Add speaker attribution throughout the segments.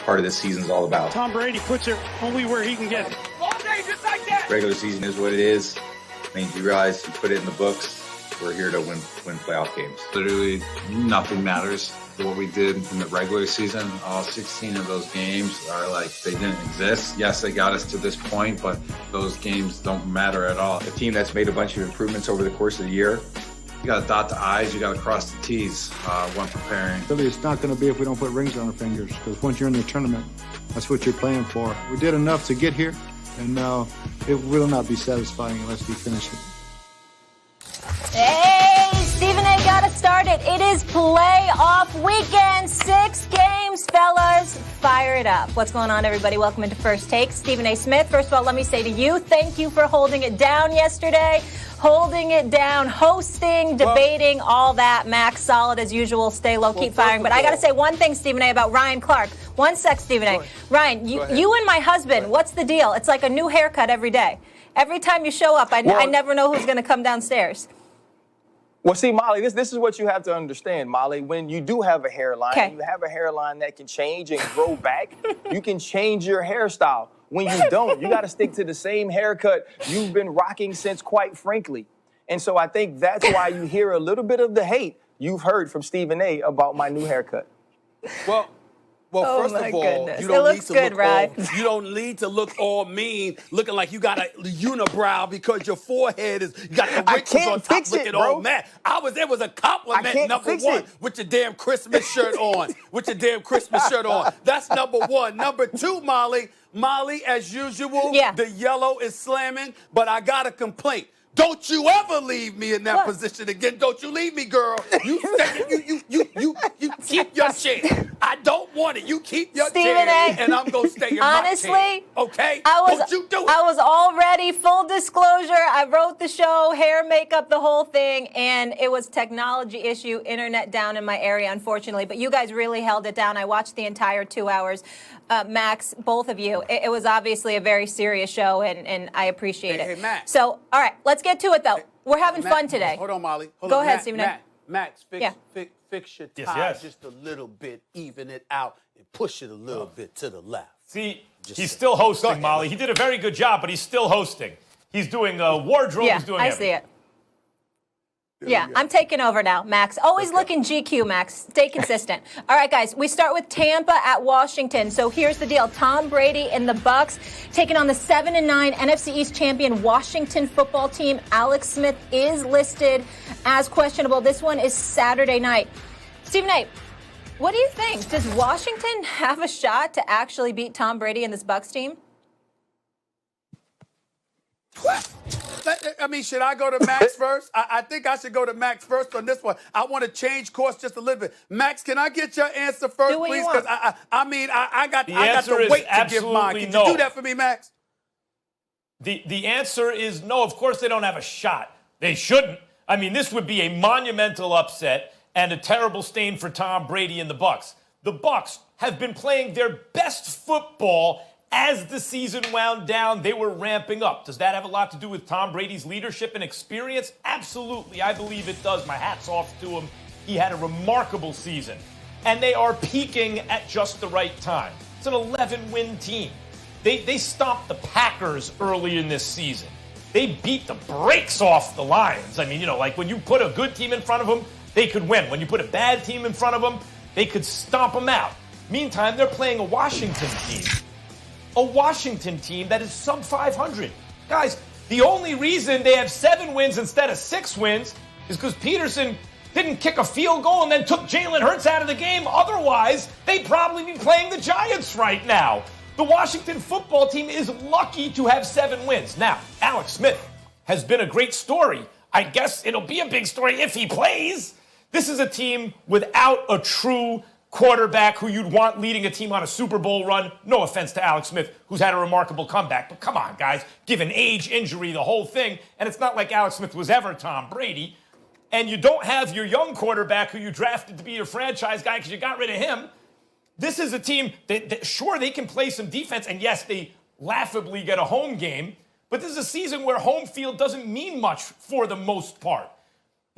Speaker 1: part of this season is all about.
Speaker 2: Tom Brady puts it only where he can get it.
Speaker 3: All day, just like that.
Speaker 1: Regular season is what it is. I mean, you realize you put it in the books. We're here to win playoff games.
Speaker 4: Literally nothing matters. What we did in the regular season, all 16 of those games are like they didn't exist. Yes, they got us to this point, but those games don't matter at all.
Speaker 1: A team that's made a bunch of improvements over the course of the year.
Speaker 4: You got to dot the I's, you got to cross the T's when preparing.
Speaker 5: Really, it's not going to be if we don't put rings on our fingers, because once you're in the tournament, that's what you're playing for. We did enough to get here, and now it will not be satisfying unless we finish it.
Speaker 6: Hey, Stephen A. got us started. It is playoff weekend. 6 games, fellas. Fire it up. What's going on, everybody? Welcome into First Take. Stephen A. Smith. First of all, let me say to you, thank you for holding it down yesterday. Holding it down, hosting, debating, all that. Max, solid as usual. Stay low, keep firing. But I got to say one thing, Stephen A., about Ryan Clark. One sec, Stephen A. Ryan, you and my husband, what's the deal? It's like a new haircut every day. Every time you show up, I never know who's going to come downstairs.
Speaker 7: Well, see, Molly, this is what you have to understand, Molly. When you do have a hairline, you have a hairline that can change and grow back. You can change your hairstyle. When you don't, you got to stick to the same haircut you've been rocking since, quite frankly. And so I think that's why you hear a little bit of the hate you've heard from Stephen A. about my new haircut.
Speaker 3: Well, first of all, you don't need to look all mean, looking like you got a unibrow because your forehead is, you got the wrinkles on top looking all mad. It was a compliment, number one, with your damn Christmas shirt on. That's number one. Number two, Molly, as usual, the yellow is slamming, but I got a complaint. Don't you ever leave me in that position again. Don't you leave me, girl. You keep your chair. I don't want it. You keep your chair, and I'm going to stay in my chair. Okay? Don't you do it.
Speaker 6: I was all ready. Full disclosure, I wrote the show, hair, makeup, the whole thing, and it was technology issue, internet down in my area, unfortunately. But you guys really held it down. I watched the entire 2 hours. Max, both of you. It was obviously a very serious show, and I appreciate it.
Speaker 3: Hey, Max.
Speaker 6: So, all right, let's get to it, though. We're having fun today.
Speaker 3: Hold on, Molly.
Speaker 6: Go ahead, Stephen A.
Speaker 3: Max, fix your tie just a little bit, even it out, and push it a little bit to the left.
Speaker 8: See, he's still hosting, Molly. He did a very good job, but he's still hosting. He's doing wardrobe. He's doing everything.
Speaker 6: I see it. Yeah, I'm taking over now, Max. Always looking GQ, Max. Stay consistent. All right, guys, we start with Tampa at Washington. So here's the deal. Tom Brady and the Bucs taking on the 7-9 NFC East champion Washington football team. Alex Smith is listed as questionable. This one is Saturday night. Stephen A., what do you think? Does Washington have a shot to actually beat Tom Brady and this Bucs team?
Speaker 3: What? I mean, should I go to Max first? I think I should go to Max first on this one. I want to change course just a little bit. Max, can I get your answer first, please? Because I got the weight to give mine. Can you do that for me, Max?
Speaker 8: The answer is no. Of course they don't have a shot. They shouldn't. I mean, this would be a monumental upset and a terrible stain for Tom Brady and the Bucs. The Bucs have been playing their best football. As the season wound down, they were ramping up. Does that have a lot to do with Tom Brady's leadership and experience? Absolutely. I believe it does. My hat's off to him. He had a remarkable season. And they are peaking at just the right time. It's an 11-win team. They stomped the Packers early in this season. They beat the brakes off the Lions. I mean, like when you put a good team in front of them, they could win. When you put a bad team in front of them, they could stomp them out. Meantime, they're playing a Washington team. A Washington team that is sub 500. Guys, the only reason they have 7 wins instead of 6 wins is because Peterson didn't kick a field goal and then took Jalen Hurts out of the game. Otherwise, they'd probably be playing the Giants right now. The Washington football team is lucky to have 7 wins. Now, Alex Smith has been a great story. I guess it'll be a big story if he plays. This is a team without a true quarterback who you'd want leading a team on a Super Bowl run. No offense to Alex Smith, who's had a remarkable comeback. But come on, guys. Given age, injury, the whole thing. And it's not like Alex Smith was ever Tom Brady. And you don't have your young quarterback who you drafted to be your franchise guy because you got rid of him. This is a team that sure, they can play some defense. And yes, they laughably get a home game. But this is a season where home field doesn't mean much for the most part.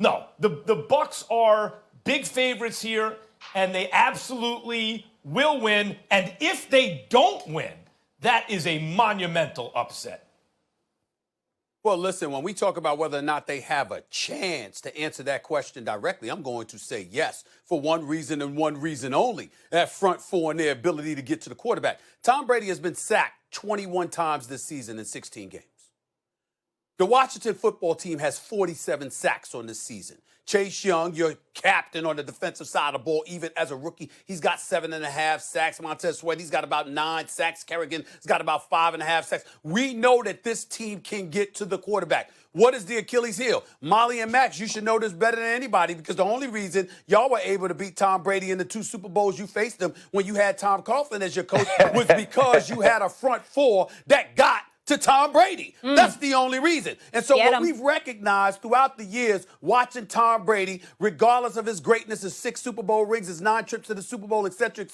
Speaker 8: No, the Bucs are big favorites here. And they absolutely will win, and if they don't win, that is a monumental upset.
Speaker 3: Well, listen, when we talk about whether or not they have a chance to answer that question directly, I'm going to say yes for one reason and one reason only. That front four and their ability to get to the quarterback. Tom Brady has been sacked 21 times this season in 16 games. The Washington football team has 47 sacks on this season. Chase Young, your captain on the defensive side of the ball, even as a rookie, he's got 7.5 sacks. Montez Sweat, he's got about 9 sacks. Kerrigan has got about 5.5 sacks. We know that this team can get to the quarterback. What is the Achilles heel? Molly and Max, you should know this better than anybody because the only reason y'all were able to beat Tom Brady in the 2 Super Bowls you faced him when you had Tom Coughlin as your coach was because you had a front four that got to Tom Brady. That's the only reason. And so what we've recognized throughout the years watching Tom Brady, regardless of his greatness, his 6 Super Bowl rings, his 9 trips to the Super Bowl, et cetera,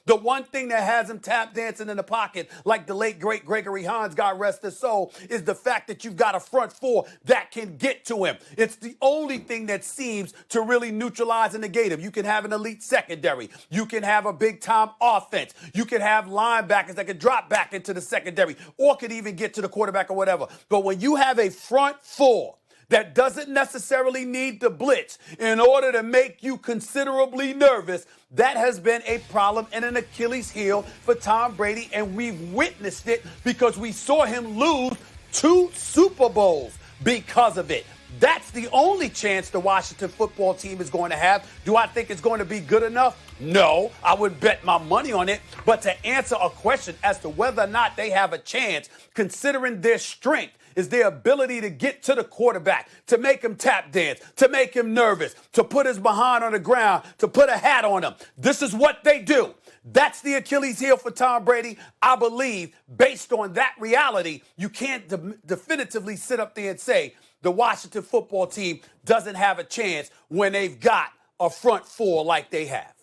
Speaker 3: the one thing that has him tap dancing in the pocket, like the late, great Gregory Hines, God rest his soul, is the fact that you've got a front four that can get to him. It's the only thing that seems to really neutralize and negate him. You can have an elite secondary. You can have a big-time offense. You can have linebackers that can drop back into the secondary or could even get to the quarterback or whatever. But when you have a front four that doesn't necessarily need to blitz in order to make you considerably nervous, that has been a problem and an Achilles heel for Tom Brady, and we've witnessed it because we saw him lose 2 Super Bowls because of it. That's the only chance the Washington football team is going to have. Do I think it's going to be good enough? No, I would bet my money on it. But to answer a question as to whether or not they have a chance, considering their strength, is their ability to get to the quarterback, to make him tap dance, to make him nervous, to put his behind on the ground, to put a hat on him. This is what they do. That's the Achilles heel for Tom Brady. I believe, based on that reality, you can't definitively sit up there and say the Washington football team doesn't have a chance when they've got a front four like they have.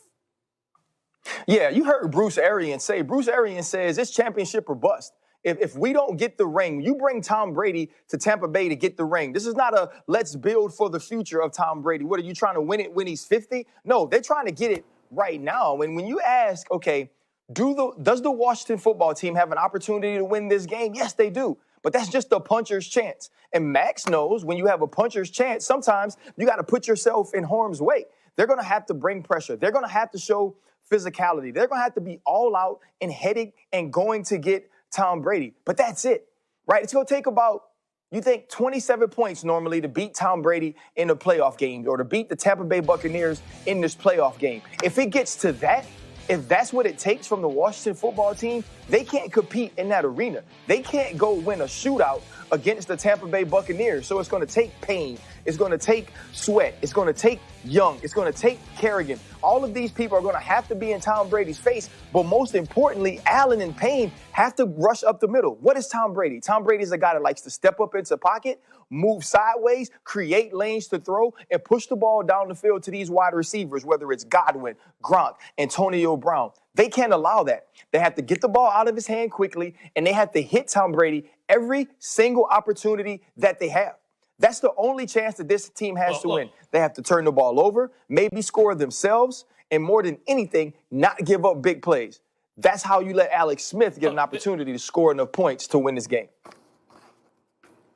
Speaker 7: Yeah, you heard Bruce Arians say. Bruce Arians says it's championship or bust. If we don't get the ring, you bring Tom Brady to Tampa Bay to get the ring. This is not a let's build for the future of Tom Brady. What, are you trying to win it when he's 50? No, they're trying to get it right now. And when you ask, okay, does the Washington football team have an opportunity to win this game? Yes, they do. But that's just a puncher's chance. And Max knows when you have a puncher's chance, sometimes you got to put yourself in harm's way. They're going to have to bring pressure. They're going to have to show physicality. They're going to have to be all out and heading and going to get Tom Brady. But that's it, right? It's going to take about, you think, 27 points normally to beat Tom Brady in a playoff game or to beat the Tampa Bay Buccaneers in this playoff game. If it gets to that, if that's what it takes from the Washington football team, they can't compete in that arena. They can't go win a shootout against the Tampa Bay Buccaneers. So it's going to take Payne. It's going to take Sweat. It's going to take Young. It's going to take Kerrigan. All of these people are going to have to be in Tom Brady's face. But most importantly, Allen and Payne have to rush up the middle. What is Tom Brady? Tom Brady is a guy that likes to step up into pocket, move sideways, create lanes to throw, and push the ball down the field to these wide receivers, whether it's Godwin, Gronk, Antonio Brown. They can't allow that. They have to get the ball out of his hand quickly, and they have to hit Tom Brady every single opportunity that they have. That's the only chance that this team has to win. They have to turn the ball over, maybe score themselves, and more than anything, not give up big plays. That's how you let Alex Smith get an opportunity to score enough points to win this game.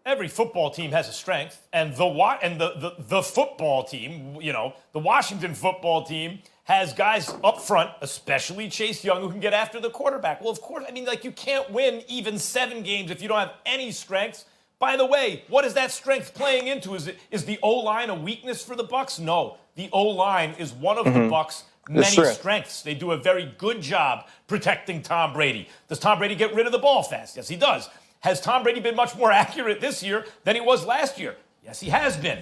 Speaker 8: Every football team has a strength, and the football team, you know, the Washington football team has guys up front, especially Chase Young, who can get after the quarterback. Well, of course, I mean, like, you can't win even 7 games if you don't have any strengths. By the way, what is that strength playing into? Is the O-line a weakness for the Bucs? No, the O-line is one of the Bucs' many strengths. They do a very good job protecting Tom Brady. Does Tom Brady get rid of the ball fast? Yes, he does. Has Tom Brady been much more accurate this year than he was last year? Yes, he has been.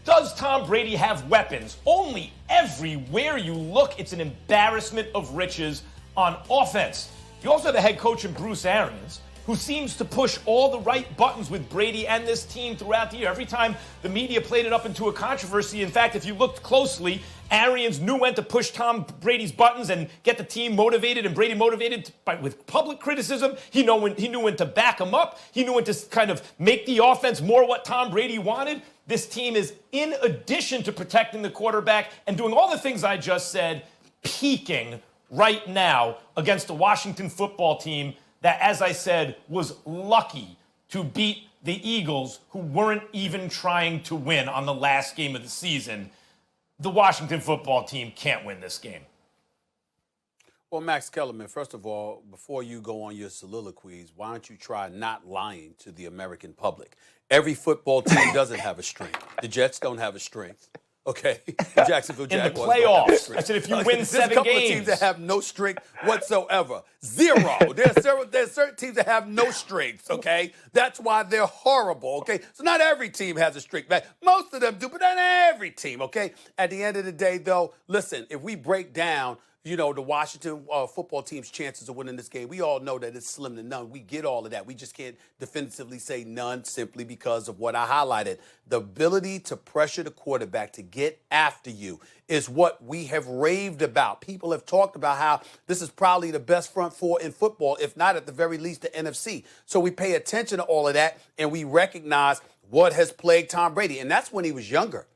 Speaker 8: Does Tom Brady have weapons? Only everywhere you look, it's an embarrassment of riches on offense. You also have a head coach in Bruce Arians, who seems to push all the right buttons with Brady and this team throughout the year. Every time the media played it up into a controversy, in fact, if you looked closely, Arians knew when to push Tom Brady's buttons and get the team motivated and Brady motivated with public criticism. He knew when to back him up. He knew when to kind of make the offense more what Tom Brady wanted. This team is, in addition to protecting the quarterback and doing all the things I just said, peaking right now against the Washington football team that, as I said, was lucky to beat the Eagles, who weren't even trying to win on the last game of the season. The Washington football team can't win this game.
Speaker 3: Well, Max Kellerman, first of all, before you go on your soliloquies, why don't you try not lying to the American public? Every football team doesn't have a strength. The Jets don't have a strength. Okay, the Jacksonville Jaguars.
Speaker 8: In the playoffs, I said if you win 7 games.
Speaker 3: There's a couple of teams that have no strength whatsoever. Zero. There's certain teams that have no strengths, okay? That's why they're horrible, okay? So not every team has a strength. Most of them do, but not every team, okay? At the end of the day, though, listen, if we break down the Washington football team's chances of winning this game, we all know that it's slim to none. We get all of that. We just can't definitively say none simply because of what I highlighted. The ability to pressure the quarterback to get after you is what we have raved about. People have talked about how this is probably the best front four in football, if not at the very least the NFC. So we pay attention to all of that, and we recognize what has plagued Tom Brady. And that's when he was younger.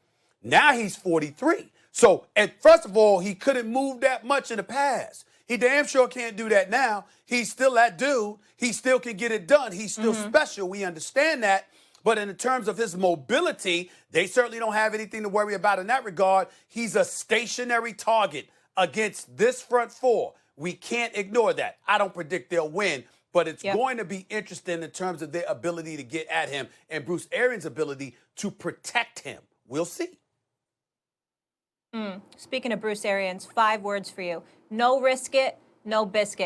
Speaker 3: Now he's 43. So, first of all, he couldn't move that much in the past. He damn sure can't do that now. He's still that dude. He still can get it done. He's still special. We understand that. But in terms of his mobility, they certainly don't have anything to worry about in that regard. He's a stationary target against this front four. We can't ignore that. I don't predict they'll win, but it's going to be interesting in terms of their ability to get at him and Bruce Arians' ability to protect him. We'll see.
Speaker 6: Speaking of Bruce Arians, 5 words for you. No risk it, no biscuit.